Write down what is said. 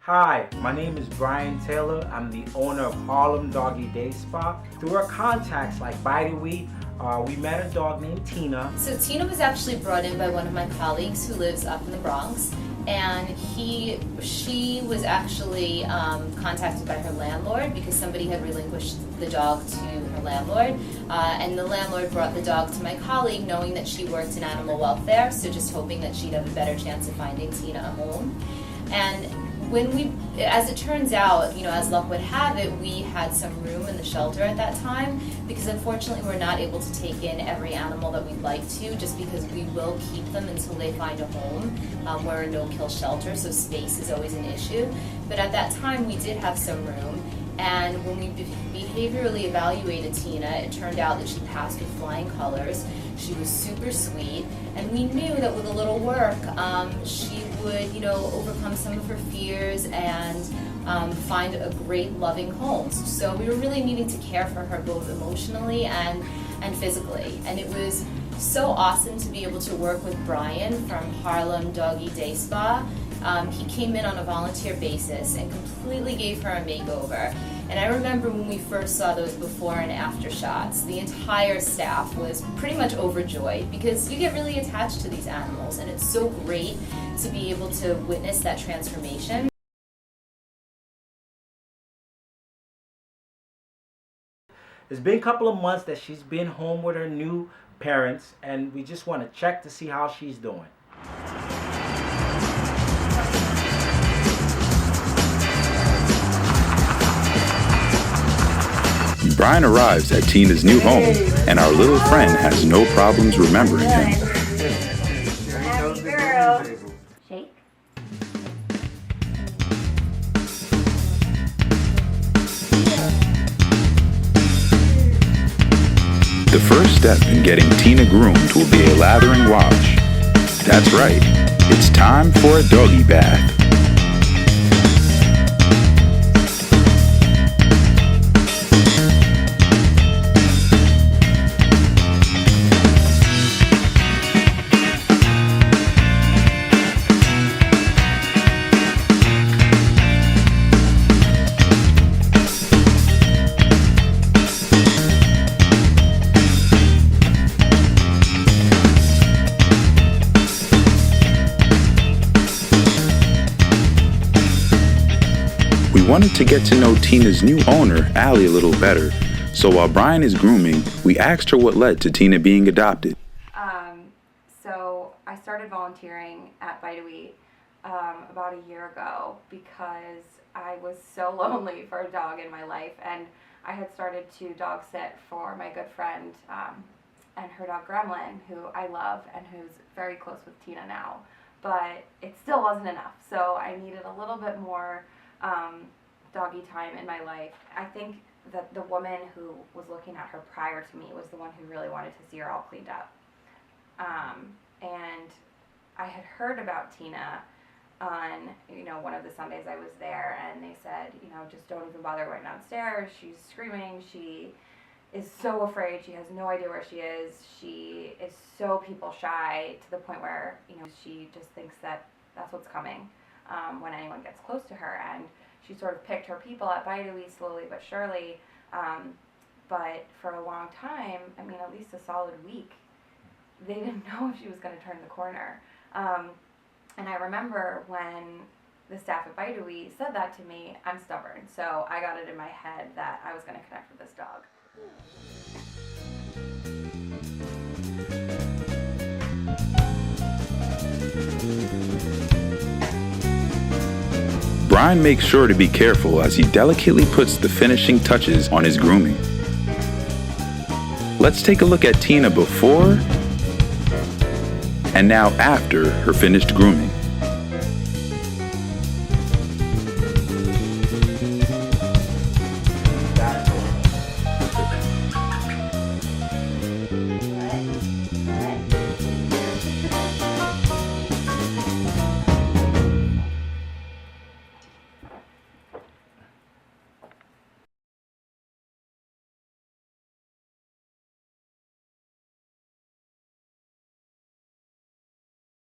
Hi, my name is Brian Taylor. I'm the owner of Harlem Doggy Day Spa. Through our contacts like By the Week, we met a dog named Tina. So Tina was actually brought in by one of my colleagues who lives up in the Bronx, and she was actually contacted by her landlord because somebody had relinquished the dog to her landlord, and the landlord brought the dog to my colleague knowing that she worked in animal welfare, so just hoping that she'd have a better chance of finding Tina a home. And as it turns out, as luck would have it, we had some room in the shelter at that time because unfortunately we're not able to take in every animal that we'd like to, just because we will keep them until they find a home. We're a no-kill shelter, so space is always an issue. But at that time we did have some room, and when we behaviorally evaluated Tina, it turned out that she passed with flying colors. She was super sweet, and we knew that with a little work, she would, overcome some of her fears and find a great, loving home. So we were really needing to care for her both emotionally and physically. And it was so awesome to be able to work with Brian from Harlem Doggy Day Spa. He came in on a volunteer basis and completely gave her a makeover. And I remember when we first saw those before and after shots, the entire staff was pretty much overjoyed because you get really attached to these animals, and it's so great to be able to witness that transformation. It's been a couple of months that she's been home with her new parents, and we just want to check to see how she's doing. Brian arrives at Tina's new home, and our little friend has no problems remembering him. Happy girl. Shake. The first step in getting Tina groomed will be a lathering wash. That's right, it's time for a doggy bath. We wanted to get to know Tina's new owner, Allie, a little better. So while Brian is grooming, we asked her what led to Tina being adopted. So I started volunteering at By the Week about a year ago because I was so lonely for a dog in my life, and I had started to dog sit for my good friend and her dog Gremlin, who I love and who's very close with Tina now. But it still wasn't enough, so I needed a little bit more doggy time in my life. I think that the woman who was looking at her prior to me was the one who really wanted to see her all cleaned up. And I had heard about Tina on, one of the Sundays I was there, and they said, just don't even bother going downstairs. She's screaming. She is so afraid. She has no idea where she is. She is so people shy to the point where, she just thinks that that's what's coming when anyone gets close to her. And she sort of picked her people at By the Week slowly but surely. But for a long time, at least a solid week, they didn't know if she was going to turn the corner. And I remember when the staff at By the Week said that to me, I'm stubborn, so I got it in my head that I was going to connect with this dog. Brian makes sure to be careful as he delicately puts the finishing touches on his grooming. Let's take a look at Tina before and now after her finished grooming.